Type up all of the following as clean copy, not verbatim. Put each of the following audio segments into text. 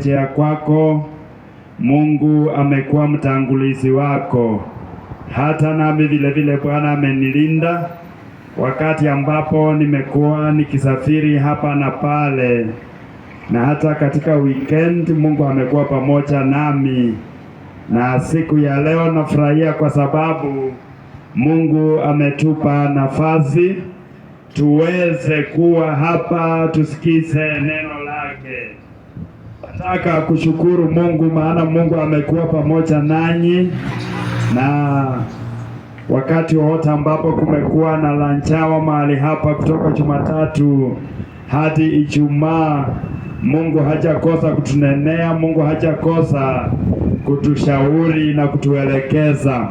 kurejea kwako. Mungu amekuwa mtangulizi wako, hata nami vile vile Bwana amenilinda wakati ambapo nimekuwa nikisafiri hapa na pale, na hata katika weekend Mungu amekuwa pamoja nami. Na siku ya leo nafurahia kwa sababu Mungu ametupa nafasi tuweze kuwa hapa tusikize neno lake. Nataka kushukuru Mungu maana Mungu amekuwa pamoja nanyi, na wakati wote ambapo kumekuwa na lanchawa mahali hapa kutoka Jumatatu hadi Ijumaa, Mungu hajakosa kutunenea, Mungu hajakosa kutushauri na kutuelekeza.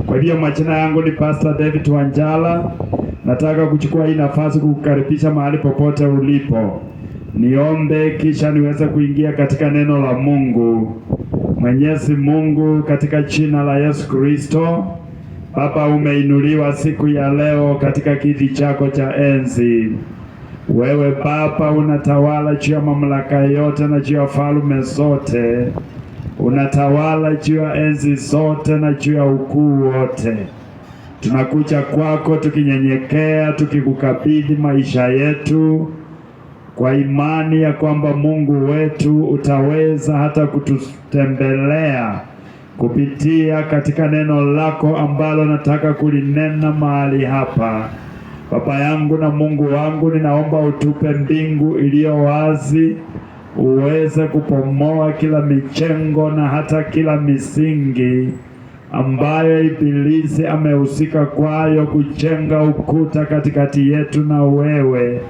Kwa hiyo majina yangu ni Pastor David Wanjala. Nataka kuchukua hii nafasi kukukaribisha mahali popote ulipo. Niombe kisha niweze kuingia katika neno la Mungu. Mwenyezi Mungu, katika jina la Yesu Kristo, Baba, umeinuliwa siku ya leo katika kiti chako cha enzi. Wewe Baba unatawala juu ya mamlaka yote na juu ya falme zote. Unatawala juu ya enzi zote na juu ya ukuu wote. Tunakuja kwako tukinyenyekea, tukikukabidhi maisha yetu kwa imani ya kwamba Mungu wetu utaweza hata kututembelea kupitia katika neno lako ambalo nataka kulinena mahali hapa. Baba yangu na Mungu wangu, ninaomba utupe mbingu iliyo wazi, uweze kupomoa kila michengo na hata kila misingi ambayo ibilisi amehusika kwayo kujenga ukuta katikati yetu na wewe,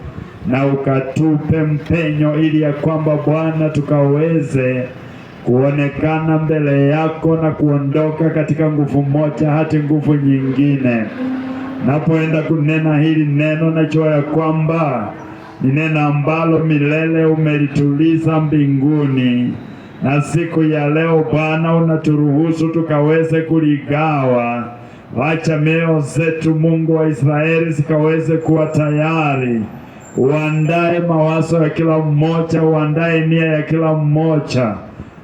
na ukatupe mpenyo ili ya kwamba Bwana tukaweze kuonekana mbele yako na kuondoka katika nguvu moja hadi nguvu nyingine. Napoenda kunena hili neno, najua ya kwamba ni neno ambalo milele umelituliza mbinguni, na siku ya leo Bwana unaturuhusu tukaweze kuligawa. Wacha mioyo zetu, Mungu wa Israeli, zikaweze kuwa tayari. Uandae mawazo ya kila mmoja, uandae nia ya kila mmoja,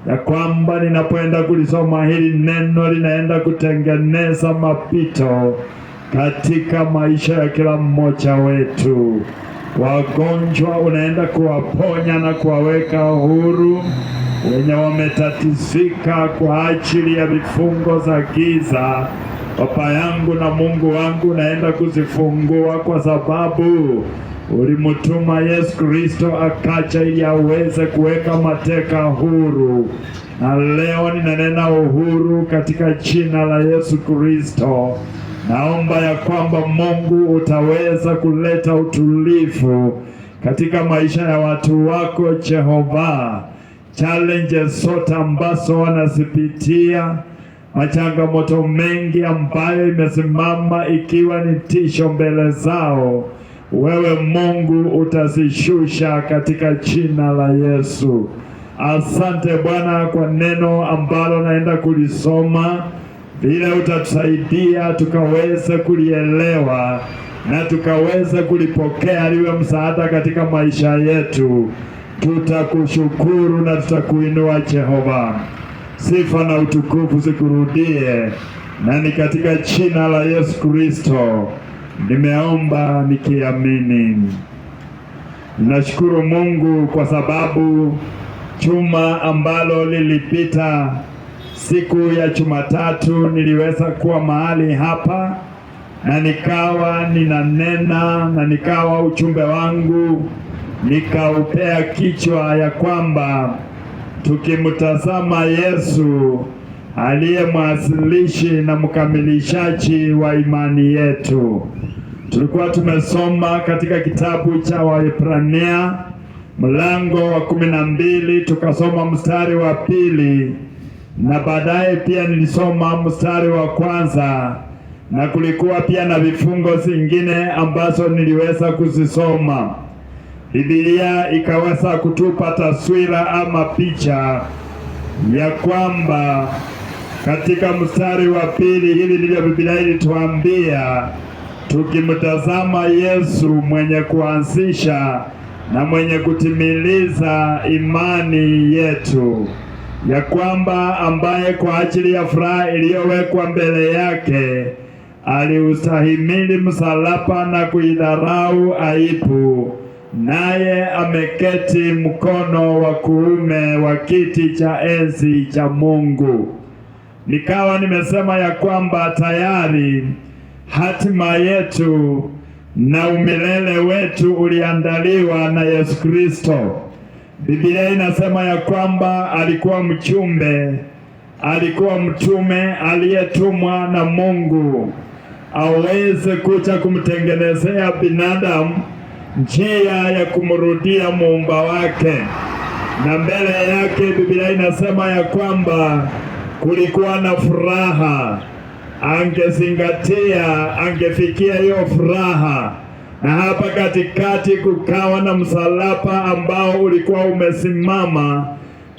ya kwamba ninapoenda kulisoma hili neno linaenda kutengeneza mapito katika maisha ya kila mmoja wetu. Wagonjwa unaenda kuwaponya na kuwaweka huru, wenye wametatizika kwa ajili ya vifungo za giza, Baba yangu na Mungu wangu, unaenda kuzifungua, kwa sababu ulimtuma Yesu Kristo akaja ili aweze kuweka mateka huru. Na leo ninanena uhuru katika jina la Yesu Kristo. Naomba ya kwamba Mungu utaweza kuleta utulivu katika maisha ya watu wako Jehova. Challenges zote ambazo wanazipitia, machangamoto mengi ambayo imesimama ikiwa ni tisho mbele zao, wewe Mungu utazishusha katika jina la Yesu. Asante Bwana kwa neno ambalo naenda kulisoma, vile utatusaidia tukaweze kulielewa na tukaweze kulipokea liwe msaada katika maisha yetu. Tutakushukuru na tutakuinua Jehova. Sifa na utukufu zikurudie, na ni katika jina la Yesu Kristo nimeomba nikiamini. Nashukuru Mungu kwa sababu juma ambalo lilipita, siku ya Jumatatu, niliweza kuwa mahali hapa na nikawa ninanena, na nikawa ujumbe wangu nikaupea kichwa ya kwamba tukimtazama Yesu aliye mwanzilishi na mkamilishaji wa imani yetu. Tulikuwa tumesoma katika kitabu cha Waebrania mlango wa 12, tukasoma mstari wa 2, na baadaye pia nilisoma mstari wa 1, na kulikuwa pia na vifungo zingine ambazo niliweza kuzisoma. Biblia ikaweza kutupa taswira ama picha ya kwamba katika mstari wa 2, hili ndilo Biblia ilituambia, tukimtazama Yesu mwenye kuanzisha na mwenye kutimiliza imani yetu, ya kwamba ambaye kwa ajili ya furaha iliyowekwa mbele yake aliustahimili msalaba na kuidharau aibu, naye ameketi mkono wa kuume wa kiti cha enzi cha Mungu. Nikawa nimesema ya kwamba tayari hatima yetu na umilele wetu uliandaliwa na Yesu Kristo. Biblia inasema ya kwamba alikuwa mtume aliyetumwa na Mungu aweze kuja kumtengenezea binadamu njia ya kumrudia muumba wake. Na mbele yake Biblia inasema ya kwamba kulikuwa na furaha. Angefikia hiyo furaha, na hapa katikati kukawa na msalaba ambao ulikuwa umesimama.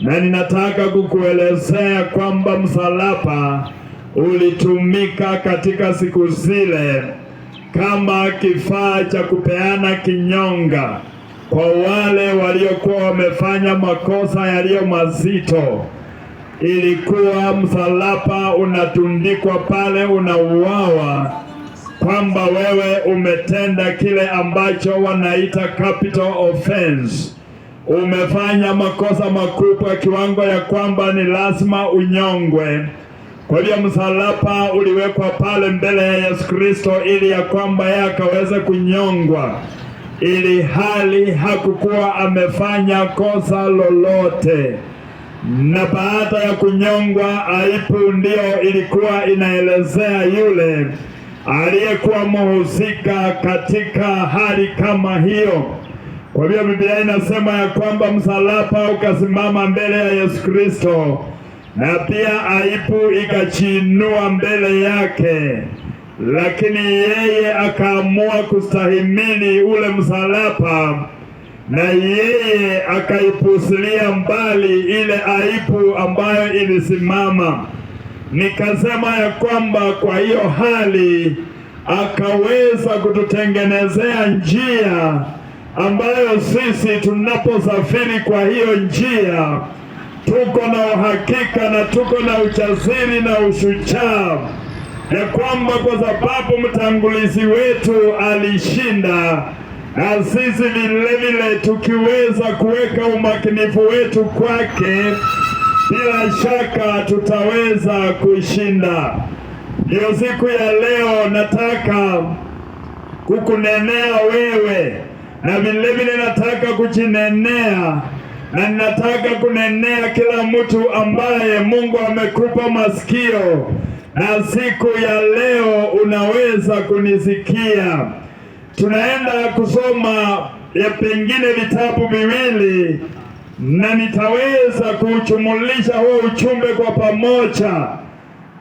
Na ninataka kukuelezea kwamba msalaba ulitumika katika siku zile kama kifaa cha kupeana kinyonga kwa wale waliokuwa wamefanya makosa yaliyo mazito. Ilikuwa msalaba unatundikwa pale, unauawa, kwamba wewe umetenda kile ambacho wanaita capital offense. Umefanya makosa makubwa kiwango ya kwamba ni lazima unyongwe. Kwa hiyo msalaba uliwekwa pale mbele ya Yesu Kristo ili ya kwamba yeye akaweze kunyongwa, ili hali hakukuwa amefanya kosa lolote. Na baada ya kunyongwa, aibu ndio ilikuwa inaelezea yule aliyekuwa mhusika katika hali kama hiyo. Kwa hiyo Biblia inasema ya kwamba msalaba ukasimama mbele ya Yesu Kristo, na pia aibu ikachinua mbele yake, lakini yeye akaamua kustahimili ule msalaba, na yeye akaipusilia mbali ile aibu ambayo ilisimama. Nikasema ya kwamba kwa hiyo hali akaweza kututengenezea njia ambayo sisi tunaposafiri kwa hiyo njia tuko na uhakika na tuko na ujasiri na ushujaa ya kwamba kwa sababu mtangulizi wetu alishinda, na sisi vile tukiweza kuweka umakinifu wetu kwake, bila shaka tutaweza kushinda. Ndio siku ya leo nataka kukunenea wewe, na vile nataka kujinenea, na ninataka kunenea kila mtu ambaye Mungu amekupa masikio, na siku ya leo unaweza kunisikia. Tunaenda kusoma ya pengine vitabu viwili, na nitaweza kuchumulisha huo ujumbe kwa pamoja.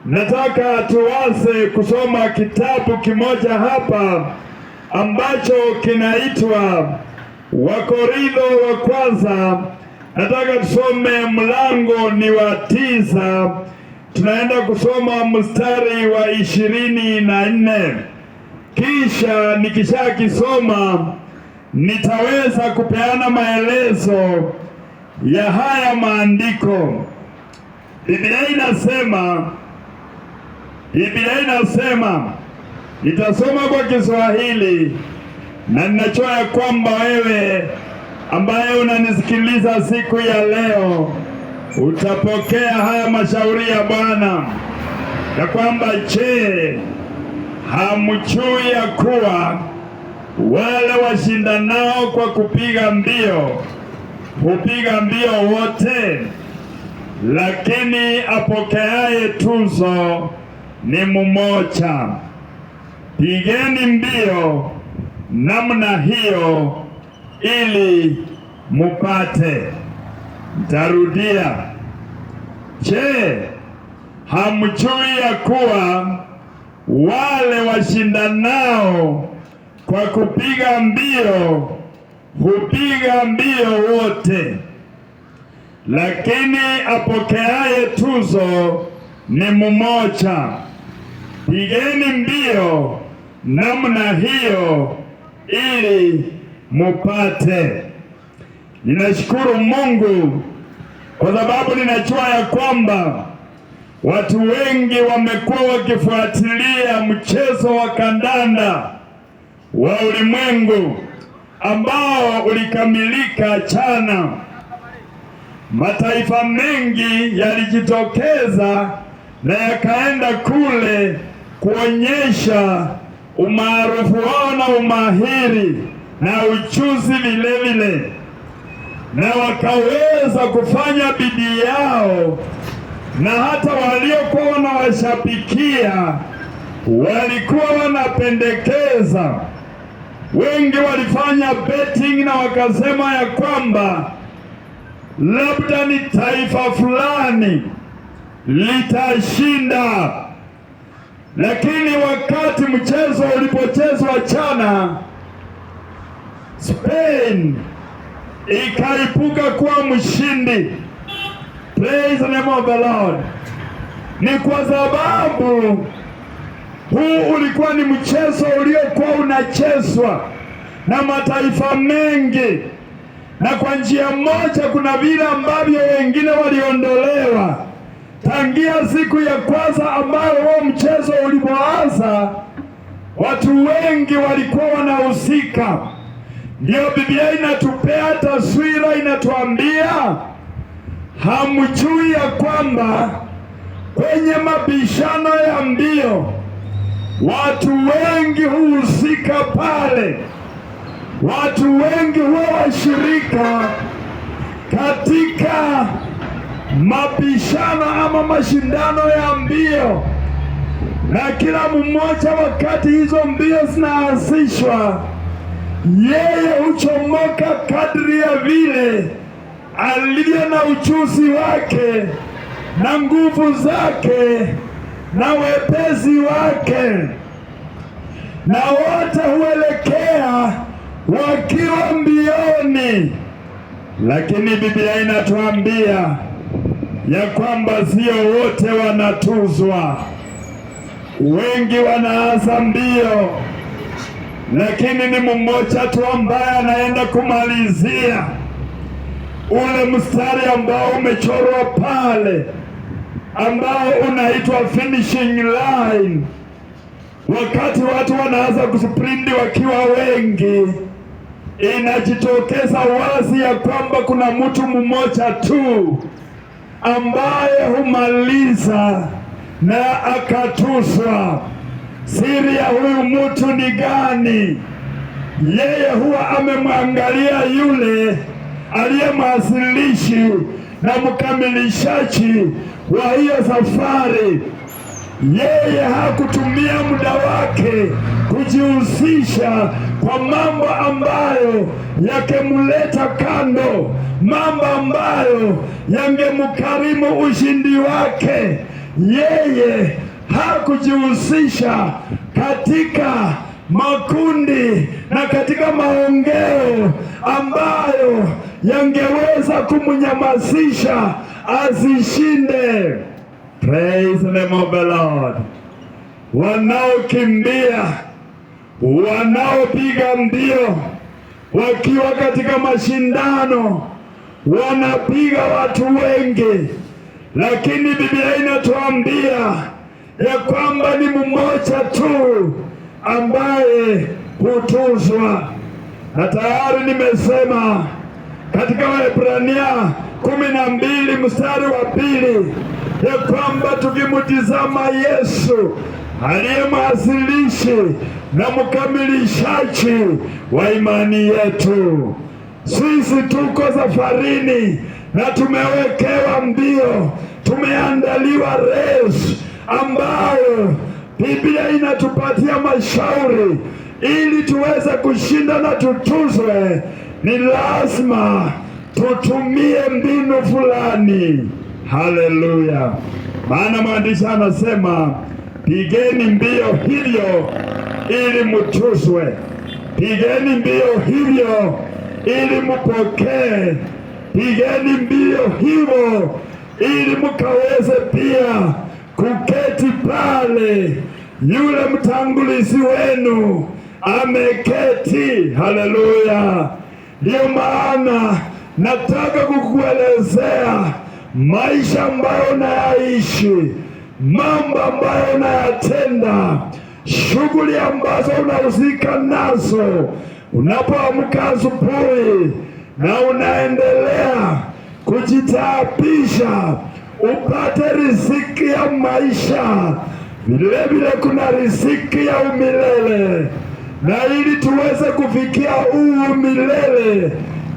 Nataka tuanze kusoma kitabu kimoja hapa ambacho kinaitwa Wakorintho wa kwanza. Nataka tusome mlango ni wa 9. Tunaenda kusoma mstari wa 24. Kisha nikishakisoma nitaweza kupeana maelezo ya haya maandiko. Biblia inasema, nitasoma kwa Kiswahili, na ninajua ya kwamba wewe ambaye unanisikiliza siku ya leo utapokea haya mashauri ya Bwana, ya kwamba je, hamjui ya kuwa wale washindanao kwa kupiga mbio hupiga mbio wote, lakini apokeaye tuzo ni mmoja. Pigeni mbio namna hiyo ili mupate. Nitarudia. Je, hamjui ya kuwa wale washindanao kwa kupiga mbio hupiga mbio wote, lakini apokeaye tuzo ni mmoja. Pigeni mbio namna hiyo ili mupate. Ninashukuru Mungu kwa sababu ninajua ya kwamba watu wengi wamekuwa wakifuatilia mchezo wa kandanda wa ulimwengu ambao ulikamilika jana. Mataifa mengi yalijitokeza na yakaenda kule kuonyesha umaarufu wao na umahiri na ujuzi vile vile, na wakaweza kufanya bidii yao, na hata waliokuwa wanawashabikia walikuwa wanapendekeza. Wengi walifanya betting na wakasema ya kwamba labda ni taifa fulani litashinda, lakini wakati mchezo ulipochezwa jana, Spain ikaibuka kuwa mshindi. Praise the name of the Lord. Ni kwa sababu huu ulikuwa ni mchezo uliokuwa unachezwa na mataifa mengi, na kwa njia moja kuna vile ambavyo wengine waliondolewa. Tangia siku ya kwanza ambayo huo mchezo ulipoanza, watu wengi walikuwa wanahusika. Ndio Biblia inatupea taswira, inatuambia hamjui ya kwamba kwenye mabishano ya mbio watu wengi huhusika pale. Watu wengi huwa washirika katika mabishano ama mashindano ya mbio, na kila mmoja wakati hizo mbio zinaanzishwa, yeye huchomoka kadri ya vile alivyo na ujuzi wake na nguvu zake na wepesi wake, na wote huelekea wakiwa mbioni. Lakini Biblia inatuambia ya kwamba sio wote wanatuzwa. Wengi wanaanza mbio, lakini ni mmoja tu ambaye anaenda kumalizia ule mstari ambao umechorwa pale, ambao unaitwa finishing line. Wakati watu wanaanza kusprinti wakiwa wengi, inajitokeza wazi ya kwamba kuna mtu mmoja tu ambaye humaliza na akatuswa. Siri ya huyu mtu ni gani? Yeye huwa amemwangalia yule aliye mwanzilishi na mkamilishaji wa hiyo safari. Yeye hakutumia muda wake kujihusisha kwa mambo ambayo yakemuleta kando, mambo ambayo yangemkarimu ushindi wake. Yeye hakujihusisha katika makundi na katika maongeo ambayo yangeweza kumnyamazisha asishinde. Praise the name of the Lord. Wanaokimbia, wanaopiga mbio wakiwa katika mashindano wanapiga watu wengi, lakini Biblia inatuambia ya kwamba ni mmoja tu ambaye hutuzwa. Na tayari nimesema katika Waebrania 12 mstari wa 2 ya kwamba tukimtizama Yesu aliye mwanzilishi na mkamilishaji wa imani yetu, sisi tuko safarini na tumewekewa mbio, tumeandaliwa race ambayo Biblia inatupatia mashauri ili tuweze kushinda na tutuzwe. Ni lazima tutumie mbinu fulani. Haleluya! Maana mwandishi anasema pigeni mbio hivyo ili mutuzwe, pigeni mbio hivyo ili mupokee, pigeni mbio hivyo ili mukaweze pia kuketi pale yule mtangulizi wenu ameketi. Haleluya! Ndiyo maana nataka kukuelezea maisha ambayo unayaishi, mambo ambayo unayatenda, shughuli ambazo unahusika nazo unapoamka asubuhi na unaendelea kujitaabisha upate riziki ya maisha. Vile vile kuna riziki ya umilele, na ili tuweze kufikia umilele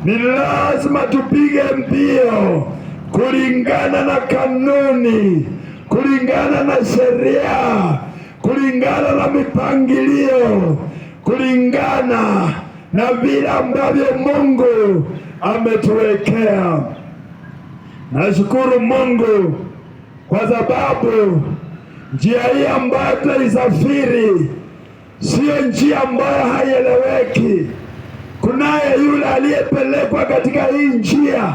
ni lazima tupige mbio kulingana na kanuni, kulingana na sheria, kulingana na mipangilio, kulingana na vile ambavyo Mungu ametuwekea. Nashukuru Mungu kwa sababu njia hii ambayo tunaisafiri sio njia ambayo haieleweki. Kunaye yule aliyepelekwa katika hii njia,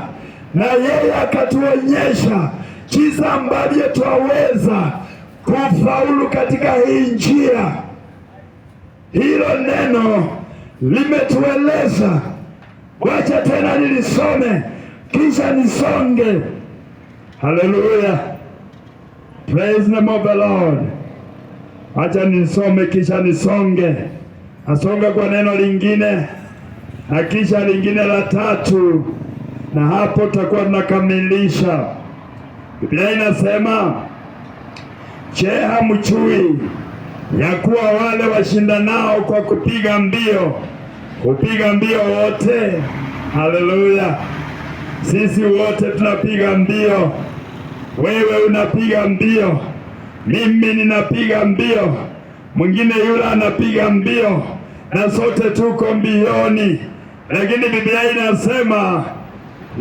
na yeye akatuonyesha jinsi ambavyo twaweza kufaulu katika hii njia. Hilo neno limetueleza. Wacha tena nilisome kisha nisonge. Haleluya, praise the name of the Lord. Acha nisome kisha nisonge. Nasonga kwa neno lingine na kisha lingine la tatu, na hapo tutakuwa tunakamilisha. Biblia inasema, je, hamjui ya kuwa wale washindanao kwa kupiga mbio hupiga mbio wote? Haleluya, sisi wote tunapiga mbio. Wewe unapiga mbio, mimi ninapiga mbio, mwingine yule anapiga mbio, na sote tuko mbioni. Lakini Biblia inasema,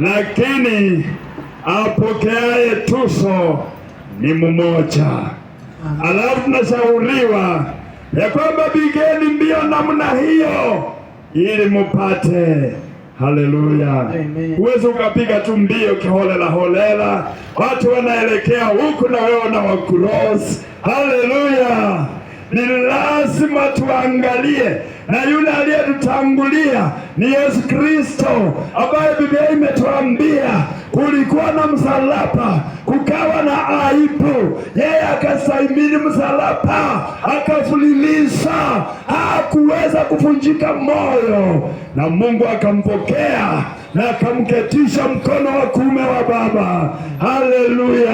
lakini apokeaye tuzo ni mmoja. Alafu tunashauriwa ya kwamba pigeni mbio namna hiyo ili mupate. Haleluya. Huwezi ukapiga tu mbio kiholela holela, watu wanaelekea huku na wewe na wakross. Haleluya. Ni lazima tuangalie, na yule aliyetutangulia ni Yesu Kristo, ambaye Biblia imetuambia kulikuwa na msalaba, kukawa na aibu, yeye akastahimili msalaba, akavulilisha, hakuweza kuvunjika moyo, na Mungu akampokea na akamketisha mkono wa kuume wa Baba. Haleluya.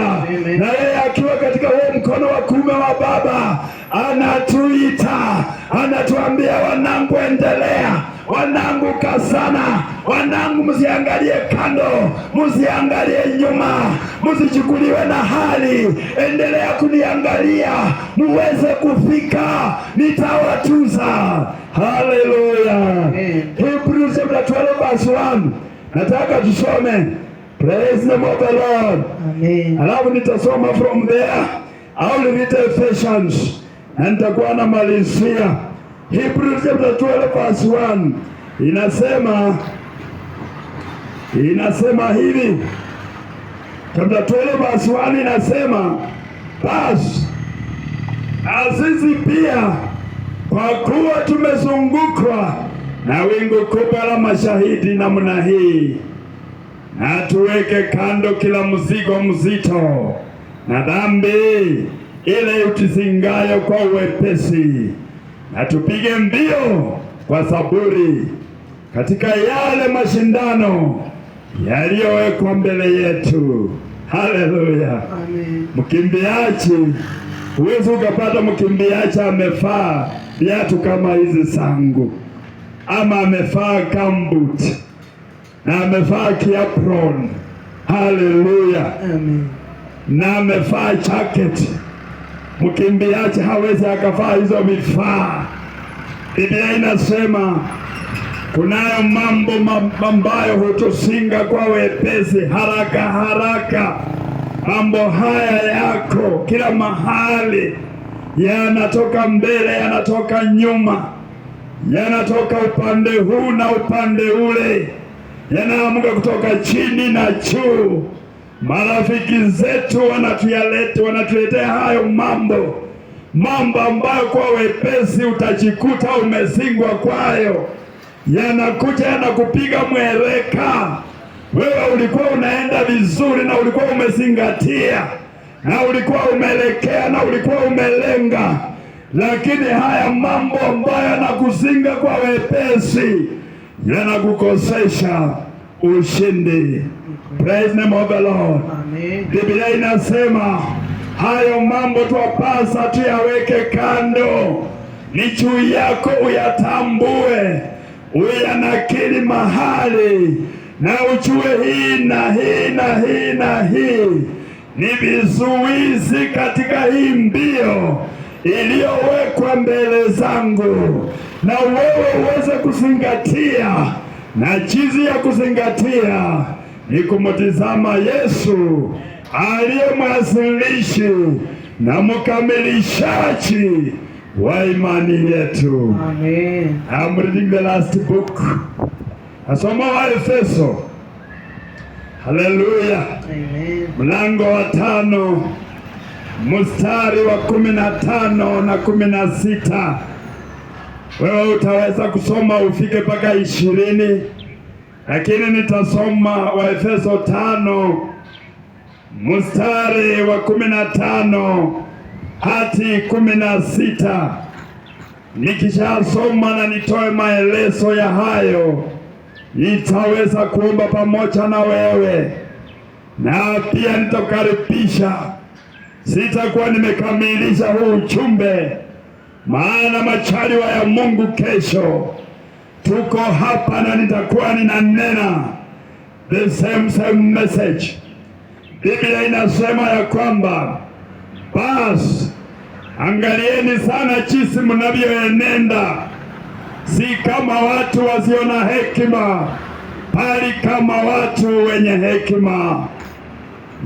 Na yeye akiwa katika huo mkono wa kuume wa Baba anatuita, anatuambia, wanangu endelea, wanangu kasana, wanangu msiangalie kando, msiangalie nyuma, msichukuliwe na hali, endelea kuniangalia muweze kufika, nitawatuza. Haleluya. Hebrews chapter 12 verse 1. Nataka tusome. Praise the name of the Lord. Amen. Alafu nitasoma from there. I will read Ephesians na nitakuwa na malizia. Hebrews chapter 12 verse 1 inasema hivi. Chapter 12 verse 1 inasema, basi na sisi pia, kwa kuwa tumezungukwa na wingu kubwa la mashahidi namna hii, na tuweke kando kila mzigo mzito na dhambi ile utuzingayo kwa uwepesi, na tupige mbio kwa saburi katika yale mashindano yaliyowekwa mbele yetu. Haleluya. Amen. Mkimbiaji, huwezi ukapata mkimbiaji amefaa viatu kama hizi zangu, ama amefaa gambut na amefaa kiapron. Haleluya. Amen. Na amefaa jacket. Mkimbiaji hawezi akafaa hizo vifaa. Biblia inasema kunayo mambo ambayo hutusinga kwa wepesi, haraka haraka. Mambo haya yako kila mahali, yanatoka mbele, yanatoka nyuma, yanatoka upande huu na upande ule, yanaamka kutoka chini na juu. Marafiki zetu wanatuletea hayo mambo ambayo kwa wepesi utajikuta umezingwa kwayo. Yanakuja yanakupiga mwereka, Wewe ulikuwa unaenda vizuri na ulikuwa umezingatia na ulikuwa umeelekea na ulikuwa umelenga, lakini haya mambo ambayo yanakuzinga kwa wepesi yanakukosesha ushindi. Praise the name of the Lord. Amen. Biblia inasema hayo mambo twapasa tuyaweke kando, ni juu yako uyatambue, uyanakili mahali na ujue hii na hii na hii na hii ni vizuizi katika hii mbio iliyowekwa mbele zangu, na wewe uweze kuzingatia. Na jinsi ya kuzingatia ni kumtizama Yesu aliye mwanzilishi na mkamilishaji wa imani yetu. Amen. I'm reading the last book. Nasoma Waefeso. Haleluya. Amen. Mlango wa 5 mstari wa 15 na 16. Wewe utaweza kusoma ufike mpaka 20, lakini nitasoma Waefeso 5 mstari wa 15 hadi 16. Nikishasoma na nitoe maelezo ya hayo, nitaweza kuomba pamoja na wewe, na pia nitakaribisha. Sitakuwa nimekamilisha huu ujumbe, maana majaliwa ya Mungu kesho tuko hapa na nitakuwa ninanena the same message. Biblia inasema ya kwamba basi angalieni sana jinsi mnavyoenenda, si kama watu wasio na hekima, bali kama watu wenye hekima,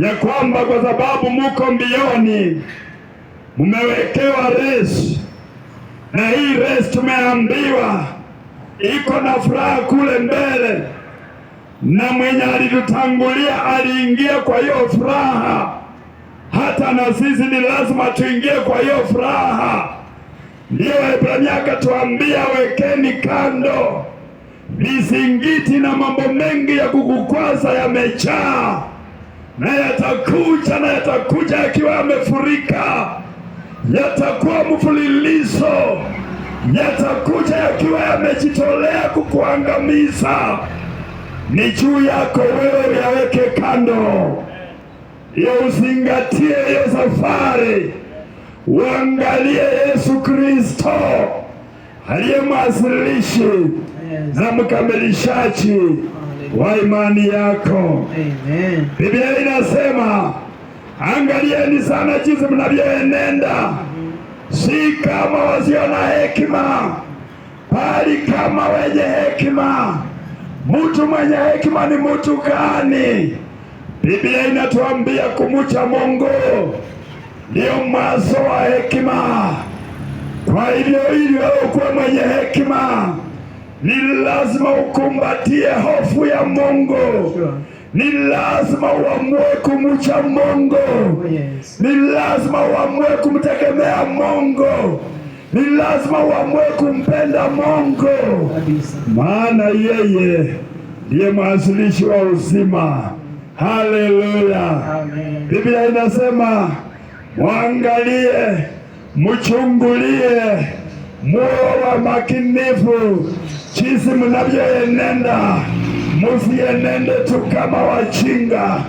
ya kwamba kwa sababu muko mbioni mumewekewa race, na hii race tumeambiwa iko na furaha kule mbele, na mwenye alitutangulia aliingia kwa hiyo furaha. Hata na sisi ni lazima tuingie kwa hiyo furaha. Ndiyo Waebrania akatuambia, wekeni kando vizingiti na mambo mengi ya kukukwaza yamejaa, na yatakuja yakiwa yamefurika, yatakuwa mfululizo, yatakuja yakiwa yamejitolea kukuangamiza. Ni juu yako wewe uyaweke kando, ya uzingatie hiyo safari, uangalie Yesu Kristo aliye mwanzilishi na mkamilishaji wa imani yako. Amen. Biblia inasema angalieni sana jinsi mnavyoenenda, si kama wasio na hekima, bali kama wenye hekima. Mtu mwenye hekima ni mtu gani? Biblia inatuambia kumcha Mungu ndio mwanzo wa hekima. Kwa hivyo ili wewe kuwa mwenye hekima, ni lazima ukumbatie hofu ya Mungu. Ni lazima uamue kumcha Mungu. Ni lazima uamue kumtegemea Mungu. Ni lazima uamue kumpenda Mungu, maana yeye ndiye mwanzilishi wa uzima. Haleluya. Biblia inasema mwangalie, mchungulie, muwe wa makinifu jinsi mnavyoenenda. Musienende tu kama wajinga.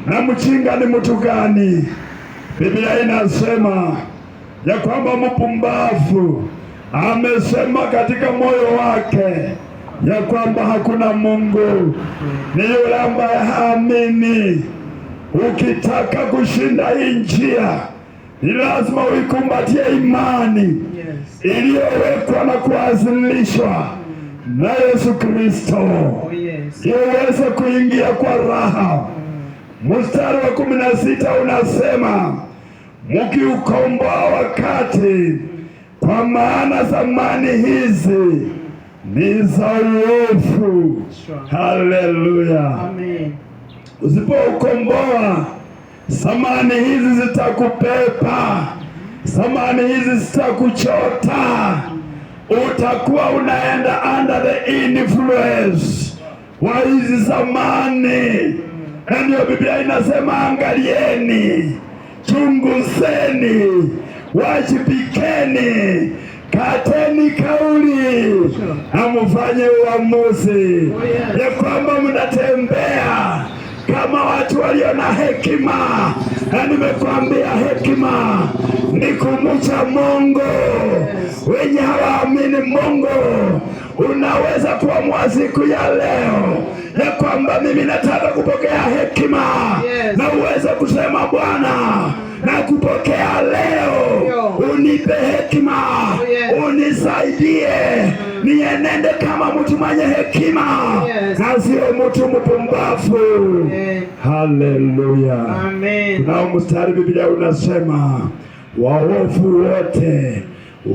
Na mjinga ni mtu gani? Biblia inasema ya kwamba mpumbavu amesema katika moyo wake ya kwamba hakuna Mungu. Ni yule ambaye haamini. Ukitaka kushinda hii njia, ni lazima uikumbatie imani iliyowekwa na kuanzilishwa na Yesu Kristo, uweze kuingia kwa raha. Mstari wa 16 unasema mkiukomboa wakati, kwa maana zamani hizi ni za uovu. Haleluya. Amen. Usipoukomboa, zamani hizi zitakupepa, zamani hizi zitakuchota. Utakuwa unaenda under the influence wa hizi zamani. Na ndio Biblia inasema angalieni, chunguzeni, wajibikeni, kateni kauli na mfanye uamuzi ya kwamba mnatembea kama watu walio na hekima. Na nimekwambia hekima ni kumcha Mungu. Wenye hawaamini Mungu, unaweza kuamua siku ya leo ya kwamba mimi nataka kupokea hekima, na uweze kusema Bwana, na kupokea leo, unipe hekima, unisaidie nienende kama mtu mwenye hekima, na sio mtu mpumbavu. Haleluya, amen. Kuna mstari Biblia unasema waovu wote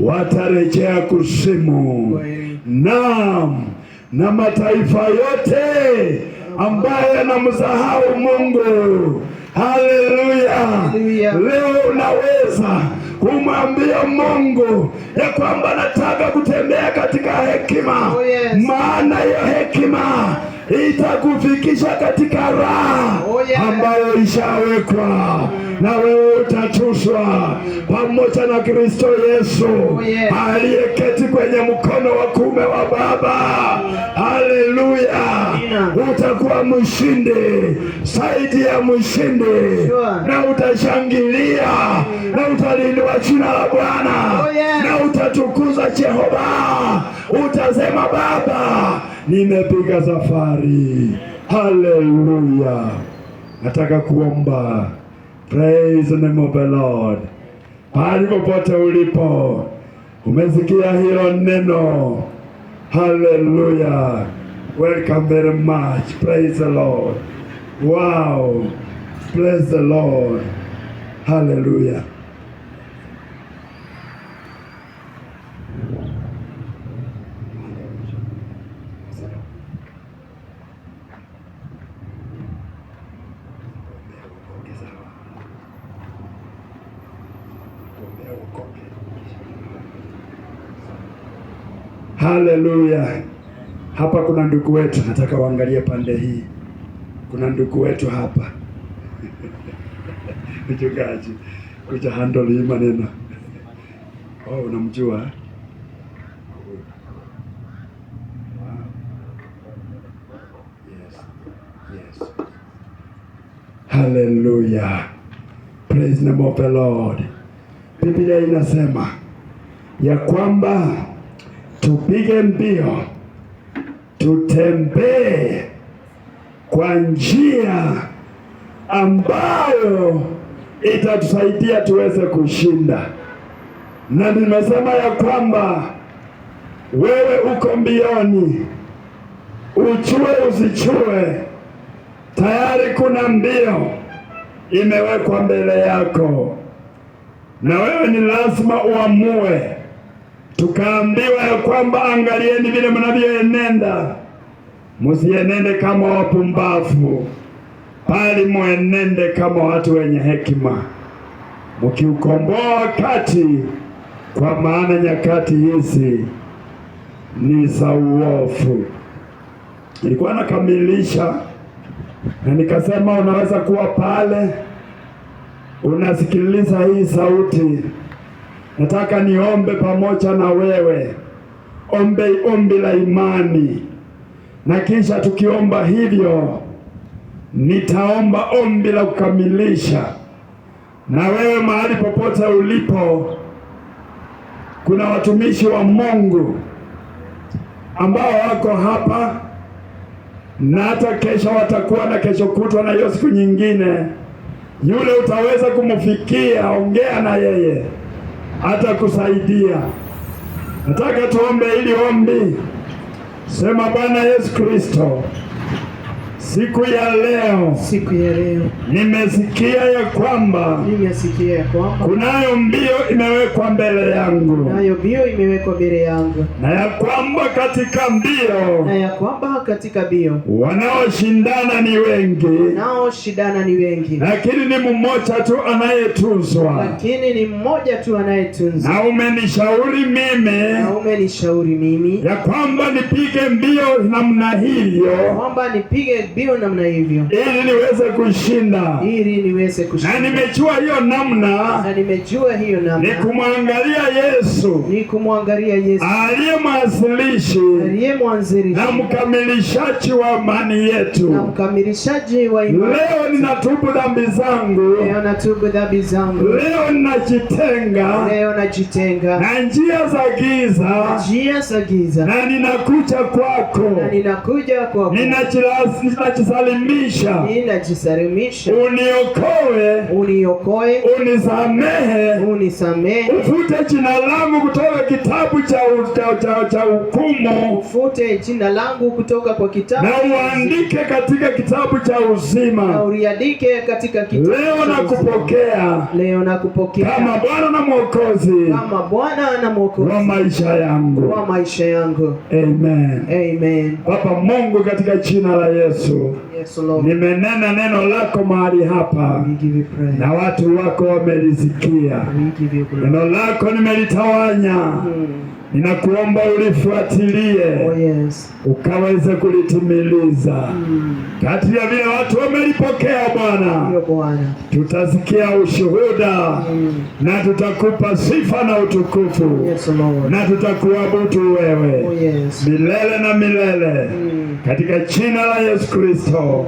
watarejea kuzimu, naam, na mataifa yote ambaye yanamsahau Mungu. Haleluya. Leo unaweza kumwambia Mungu ya kwamba nataka kutembea katika hekima. Maana hiyo hekima itakufikisha katika raha ambayo ishawekwa, na wewe utachushwa pamoja na Kristo Yesu aliyeketi kwenye mkono wa kuume wa Baba. Haleluya. Utakuwa mshindi, zaidi ya mshindi, na utashangilia, na utalindwa jina la Bwana, na utatukuza Jehova. Utasema Baba, nimepiga safari. Haleluya. Nataka kuomba. Praise the name of the Lord. Pahali popote ulipo, umesikia hilo neno. Haleluya. Welcome very much. Praise the Lord. Wow. Praise the Lord. Haleluya. Haleluya. Hapa kuna ndugu wetu, nataka waangalie pande hii. Kuna ndugu wetu hapa. Mchungaji, kuja handle hii maneno. Oh, unamjua? Yes. Haleluya. Praise the name of the Lord. Biblia inasema ya kwamba tupige mbio, tutembee kwa njia ambayo itatusaidia tuweze kushinda. Na nimesema ya kwamba wewe uko mbioni, uchue usichue, tayari kuna mbio imewekwa mbele yako, na wewe ni lazima uamue. Tukaambiwa ya kwamba angalieni vile mnavyoenenda, msienende kama wapumbavu, bali muenende kama watu wenye hekima, mkiukomboa wakati, kwa maana nyakati hizi ni za uovu. Nilikuwa nakamilisha na nikasema unaweza kuwa pale unasikiliza hii sauti. Nataka niombe pamoja na wewe, ombi la imani, na kisha tukiomba hivyo nitaomba ombi la kukamilisha. Na wewe mahali popote ulipo, kuna watumishi wa Mungu ambao wako hapa, na hata kesho watakuwa, na kesho kutwa, na hiyo siku nyingine. Yule utaweza kumfikia, ongea na yeye, atakusaidia. Nataka tuombe ili ombi. Sema, Bwana Yesu Kristo, Siku ya leo nimesikia ya kwamba kunayo mbio imewekwa mbele yangu, na ya kwamba katika mbio wanaoshindana ni wengi, lakini ni mmoja tu anayetuzwa. Na umenishauri mimi ya kwamba nipige mbio namna hiyo, ili niweze kushinda. Na nimejua hiyo namna ni kumwangalia Yesu aliye mwanzilishi na mkamilishaji wa imani yetu. Leo ninatubu dhambi zangu, leo ninajitenga na njia za giza, na ninakuja kwako, ninajisalimisha, uniokoe, unisamehe, ufute jina langu kutoka kitabu cha hukumu, na uandike katika kitabu cha uzima. Leo nakupokea kama Bwana na Mwokozi wa maisha yangu. Amen. Baba Mungu, katika jina la Yesu, nimenena neno lako mahali hapa, na watu wako wamelisikia. Neno lako nimelitawanya, ninakuomba ulifuatilie, ukaweze kulitimiliza. Kati ya vile watu wamelipokea Bwana, tutasikia ushuhuda, na tutakupa sifa na utukufu, na tutakuabudu wewe milele na milele. Katika jina la Yesu Kristo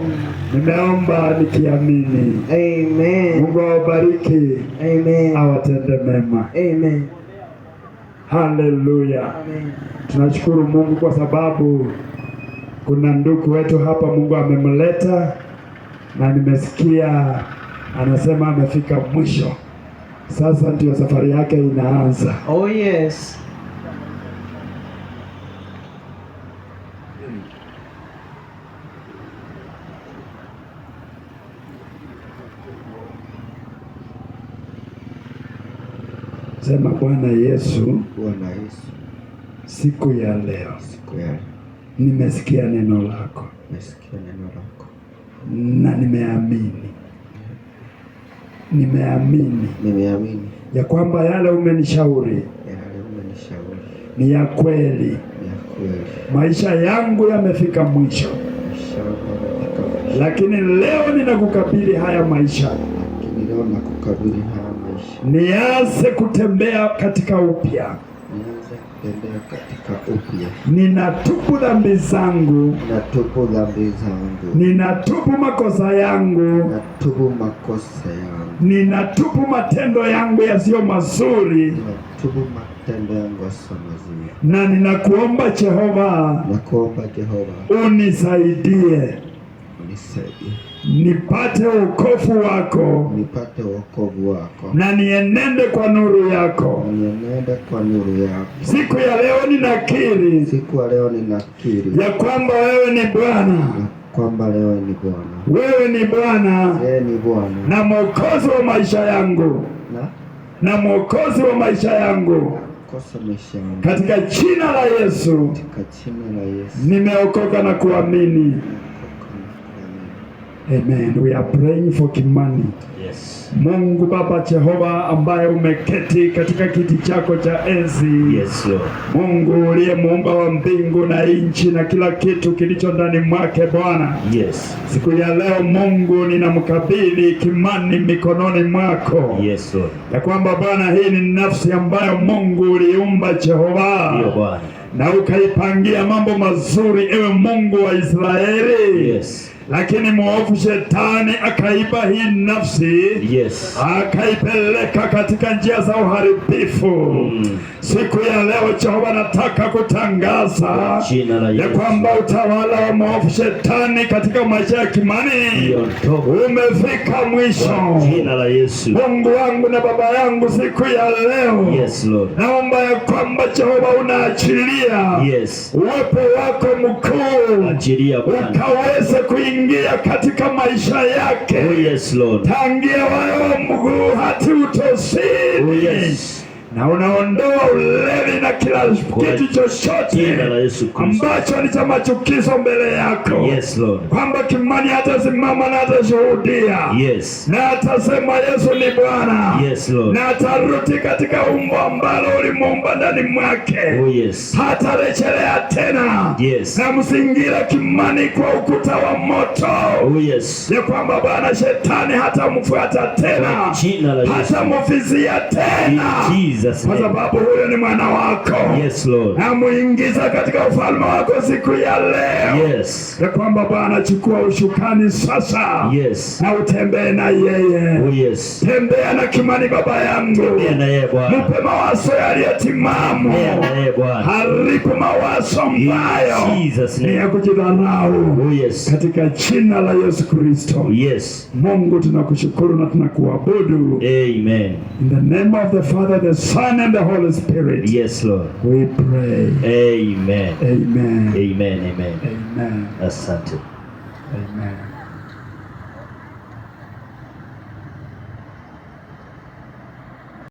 nimeomba nikiamini. Amen. Mungu awabariki. Amen. Awatende mema. Amen. Haleluya. Tunashukuru Mungu kwa sababu kuna ndugu wetu hapa Mungu amemleta, na nimesikia anasema amefika mwisho. Sasa ndio safari yake inaanza. Oh yes. Sema Bwana Yesu, siku ya leo nimesikia neno lako, na nimeamini ya kwamba yale umenishauri ni ya kweli. Maisha yangu yamefika mwisho, lakini leo ninakukabili haya maisha. Nianze kutembea katika upya. Ninatubu dhambi zangu, ninatubu makosa yangu, ninatubu matendo yangu yasiyo mazuri, na ninakuomba Jehova, unisaidie nipate wokovu wako, na nienende kwa nuru yako. Siku ya leo ninakiri ya kwamba wewe ni Bwana, wewe ni Bwana na Mwokozi wa maisha yangu, na Mwokozi wa maisha yangu. Katika jina la Yesu nimeokoka na kuamini. Amen. We are praying for Kimani. Yes. Mungu Baba Jehova ambaye umeketi katika kiti chako cha enzi. Yes, Lord. Mungu uliye muumba wa mbingu na nchi na kila kitu kilicho ndani mwake Bwana. Yes. Siku ya leo Mungu ninamkabidhi Kimani mikononi mwako. Yes, Lord. Ya kwamba Bwana hii ni nafsi ambayo Mungu uliumba Jehova. Ndio Bwana. Na ukaipangia mambo mazuri ewe Mungu wa Israeli. Yes. Lakini mwovu shetani akaiba hii nafsi. Yes. Akaipeleka katika njia za uharibifu. Siku ya leo Jehova nataka kutangaza ya kwamba utawala wa mwovu shetani katika maisha ya Kimani umefika mwisho. Jina la Yesu. Mungu wangu na Baba yangu, siku ya leo, yes, Lord, naomba ya kwamba Jehova unaachilia, yes, uwepo wako mkuu, achilia ukaweze kuingia ingia katika maisha yake. Oh yes, Lord. Tangia wayo mguu hadi utosini. Oh yes. Na unaondoa ulevi na kila kitu chochote ambacho ni cha machukizo mbele yako. Yes, Lord. Kwamba Kimani atasimama na atashuhudia. Yes. Na atasema Yesu ni Bwana. Yes, Lord. Na atarudi katika umbo ambalo ulimuumba ndani mwake. Oh yes. Hatarejelea tena. Yes. Na msingira Kimani kwa ukuta wa moto. Oh yes. Ya kwamba Bwana shetani hatamfuata tena. Hatamvizia tena. Kwa sababu huyo ni mwana wako. Yes, Lord. Na muingiza katika ufalme wako siku ya leo. Yes. Ya kwamba Bwana chukua ushukani sasa. Yes. Na utembee na yeye. Oh yes. Tembea na Kimani baba yangu. Tembea na yeye Bwana. Mupe mawazo yaliyotimamu. Tembea na yeye Bwana. Haribu mawazo mbayo ni ya kujidharau. Oh yes. Katika jina la Yesu Kristo. Yes. Mungu tunakushukuru na tunakuabudu. Amen. In the name of the Father, the Son and the Holy Spirit. Yes, Lord. We pray. Amen. Amen. Amen. Amen. Amen. Asante. Amen.